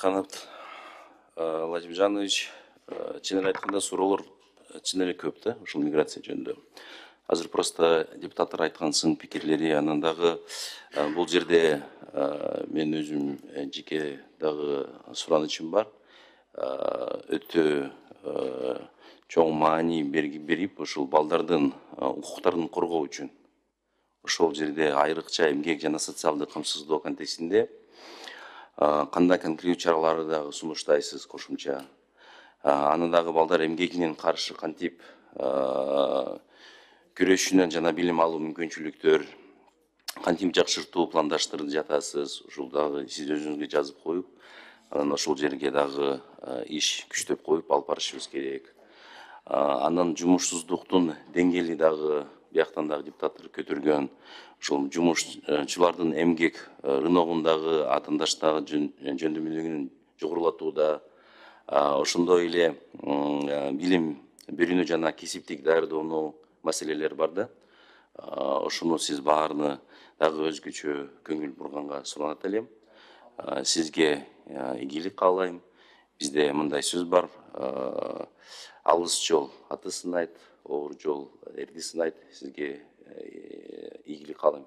Канат Владимирович, чын эле айтканда суроолор чын эле көп да ушул миграция жөнүндө. Азыр просто депутаттар айткан сын пикирлери, анан дагы бул жерде мен өзүм жеке дагы суранычым бар. Өтө чоң маани берип ушул балдардын укуктарын коргоо үчүн ошол жерде айрыкча эмгек жана социалдык камсыздоо контекстинде кандай конкрет чараларды дагы сунуштайсыз кошумча? Аны дагы балдар эмгегинен каршы кантип күрөшүнөн жана билим алуу мүмкүнчүлүктөр кантип жакшыртуу пландаштырып жатасыз? Ушул дагы сиз өзүңүзгө жазып коюп, анан ошол жерге дагы иш күчтөп коюп алып барышыбыз керек. Анан жумушсуздуктун деңгээли дагы бияктан дагы депутаттар көтөргөн. Ошол жумушчулардын эмгек рыногундагы атындаштагы жөндөмдүүлүгүн жогорулатууда, ошондой эле билим берүүнү жана кесиптик даярдоону маселелер бар да. Ошону сиз баарына дагы өзгөчө көңүл бурганга суранат элем. Сизге ийгилик каалайм. Бизде мындай сөз бар: алыс жол аты сынайт, оор жол эрди сынайт. Сизге ийгилик каалайм.